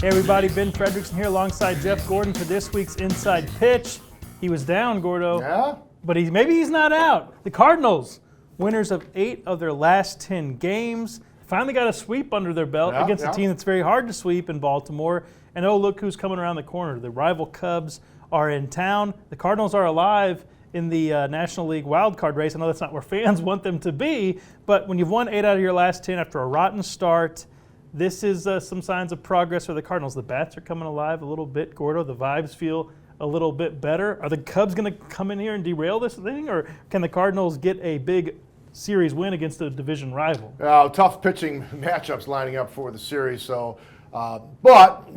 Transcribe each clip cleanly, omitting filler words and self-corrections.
Hey everybody, Ben Frederickson here alongside Jeff Gordon for this week's Inside Pitch. He was down, Gordo. Yeah? But maybe he's not out. The Cardinals, winners of 8 of their last 10 games, finally got a sweep under their belt against a team that's very hard to sweep in Baltimore. And oh, look who's coming around the corner. The rival Cubs are in town. The Cardinals are alive in the National League wildcard race. I know that's not where fans want them to be, but when you've won 8 out of your last 10 after a rotten start, this is some signs of progress for the Cardinals. The bats are coming alive a little bit, Gordo. The vibes feel a little bit better. Are the Cubs going to come in here and derail this thing, or can the Cardinals get a big series win against a division rival? Tough pitching matchups lining up for the series. So, but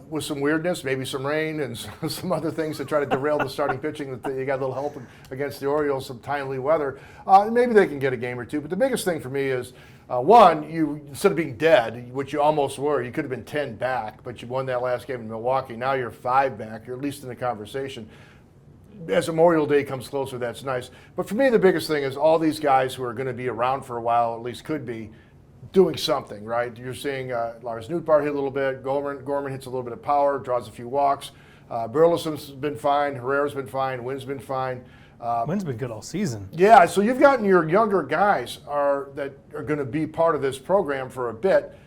with some weirdness, maybe some rain and some other things to try to derail the starting pitching, that you got a little help against the Orioles, some timely weather. Maybe they can get a game or two. But the biggest thing for me is, one, you instead of being dead, which you almost were, you could have been 10 back, but you won that last game in Milwaukee. Now you're 5 back. You're at least in the conversation. As Memorial Day comes closer, that's nice. But for me, the biggest thing is all these guys who are going to be around for a while, at least could be, doing something, right? You're seeing Lars Nootbaar hit a little bit. Gorman hits a little bit of power, draws a few walks. Burleson's been fine. Herrera's been fine. Wynn's been fine. Wynn's been good all season. Yeah, so you've gotten your younger guys that are going to be part of this program for a bit,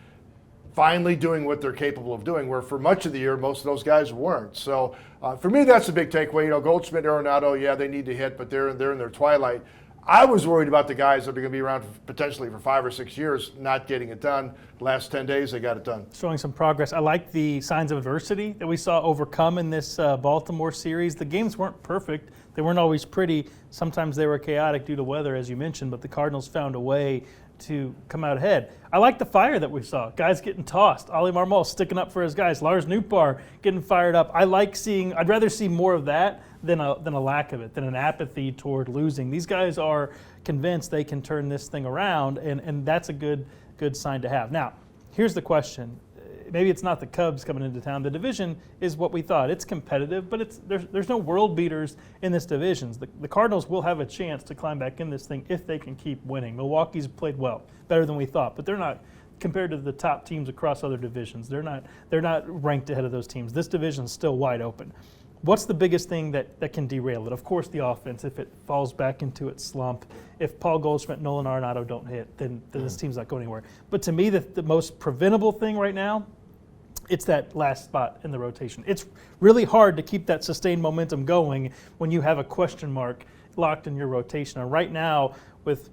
finally doing what they're capable of doing, where for much of the year, most of those guys weren't. So for me, that's a big takeaway. Goldschmidt, Arenado, yeah, they need to hit, but they're in their twilight. I was worried about the guys that are going to be around potentially for 5 or 6 years not getting it done. Last 10 days, they got it done. Showing some progress. I like the signs of adversity that we saw overcome in this Baltimore series. The games weren't perfect. They weren't always pretty. Sometimes they were chaotic due to weather, as you mentioned, but the Cardinals found a way to come out ahead. I like the fire that we saw. Guys getting tossed. Oli Marmol sticking up for his guys. Lars Nootbaar getting fired up. I'd rather see more of that than a lack of it, than an apathy toward losing. These guys are convinced they can turn this thing around, and that's a good sign to have. Now, here's the question. Maybe it's not the Cubs coming into town. The division is what we thought. It's competitive, but there's no world beaters in this division. The Cardinals will have a chance to climb back in this thing if they can keep winning. Milwaukee's played well, better than we thought, but they're not compared to the top teams across other divisions. They're not ranked ahead of those teams. This division's still wide open. What's the biggest thing that can derail it? Of course, the offense, if it falls back into its slump. If Paul Goldschmidt and Nolan Arenado don't hit, then this team's not going anywhere. But to me, the most preventable thing right now, it's that last spot in the rotation. It's really hard to keep that sustained momentum going when you have a question mark locked in your rotation. And right now, with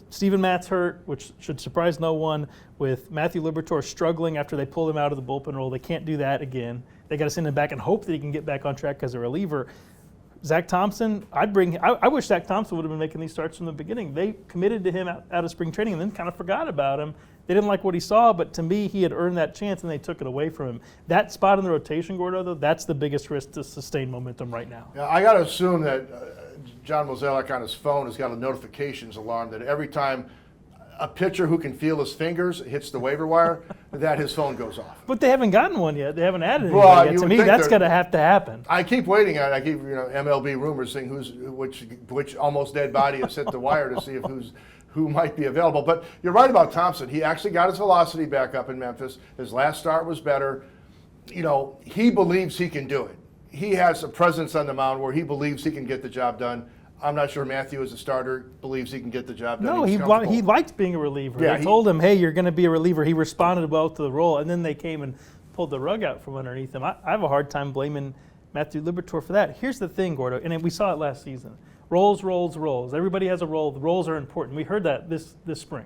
Steven Matz hurt, which should surprise no one, with Matthew Liberatore struggling after they pulled him out of the bullpen role, they can't do that again. They got to send him back and hope that he can get back on track as a reliever. Zach Thompson, I wish Zach Thompson would have been making these starts from the beginning. They committed to him out of spring training and then kind of forgot about him. They didn't like what he saw, but to me, he had earned that chance and they took it away from him. That spot in the rotation, Gordo, though, that's the biggest risk to sustain momentum right now. Yeah, I got to assume that John Mozeliak on his phone has got a notifications alarm that every time a pitcher who can feel his fingers hits the waiver wire, that his phone goes off. But they haven't gotten one yet. They haven't added anything yet. To me, that's going to have to happen. I keep waiting on it. I keep MLB rumors saying which almost dead body has hit the wire to see if who might be available. But you're right about Thompson. He actually got his velocity back up in Memphis. His last start was better. He believes he can do it. He has a presence on the mound where he believes he can get the job done. I'm not sure Matthew, as a starter, believes he can get the job done. No, he liked being a reliever. Yeah, they told him, hey, you're going to be a reliever. He responded well to the role, and then they came and pulled the rug out from underneath him. I have a hard time blaming Matthew Liberatore for that. Here's the thing, Gordo, and we saw it last season. Roles. Everybody has a role. The roles are important. We heard that this spring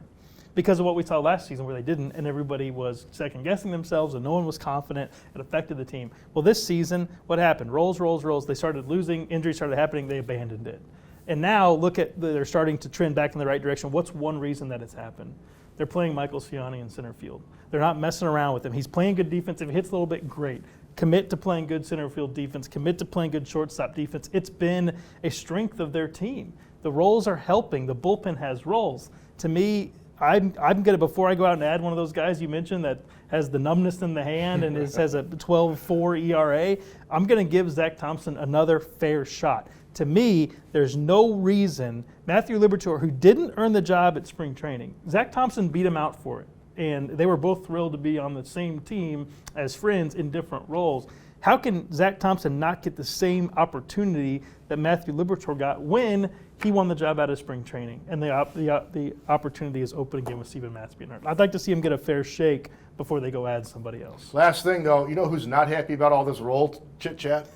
because of what we saw last season where they didn't, and everybody was second-guessing themselves, and no one was confident. It affected the team. Well, this season, what happened? Roles. They started losing. Injuries started happening. They abandoned it. And now, they're starting to trend back in the right direction. What's one reason that it's happened? They're playing Michael Ciani in center field. They're not messing around with him. He's playing good defense. If he hits a little bit, great. Commit to playing good center field defense. Commit to playing good shortstop defense. It's been a strength of their team. The roles are helping. The bullpen has roles. To me, I'm going to, before I go out and add one of those guys you mentioned that has the numbness in the hand and has a 12.4 ERA, I'm going to give Zach Thompson another fair shot. To me, there's no reason Matthew Liberatore, who didn't earn the job at spring training, Zach Thompson beat him out for it. and they were both thrilled to be on the same team as friends in different roles. How can Zach Thompson not get the same opportunity that Matthew Liberatore got when he won the job out of spring training, and the opportunity is open again with Steven Matthew? I'd like to see him get a fair shake before they go add somebody else. Last thing, though, you know who's not happy about all this role chit-chat?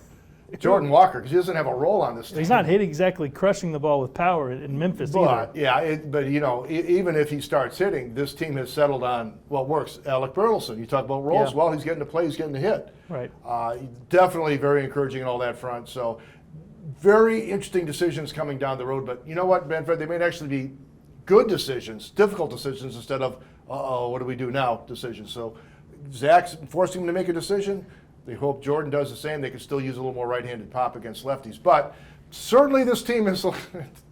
Jordan Walker, because he doesn't have a role on this team. He's not exactly crushing the ball with power in Memphis either. But you know, even if he starts hitting, this team has settled on what works. Alec Burleson, you talk about roles. Yeah. Well, he's getting to play, he's getting to hit. Right. Definitely very encouraging on all that front. So, very interesting decisions coming down the road. But you know what, Manfred, they may actually be good decisions, difficult decisions, instead of what do we do now decisions. So, Zach's forcing him to make a decision. They hope Jordan does the same. They can still use a little more right-handed pop against lefties. But certainly this team is,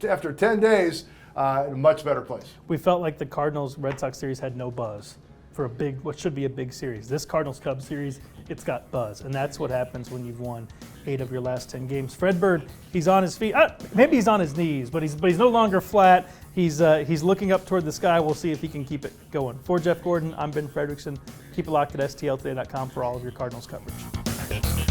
after 10 days, in a much better place. We felt like the Cardinals-Red Sox series had no buzz for what should be a big series. This Cardinals-Cubs series, it's got buzz, and that's what happens when you've won 8 of your last 10 games. Fred Bird, he's on his feet. Maybe he's on his knees, but he's no longer flat. He's looking up toward the sky. We'll see if he can keep it going. For Jeff Gordon, I'm Ben Frederickson. Keep it locked at stltoday.com for all of your Cardinals coverage.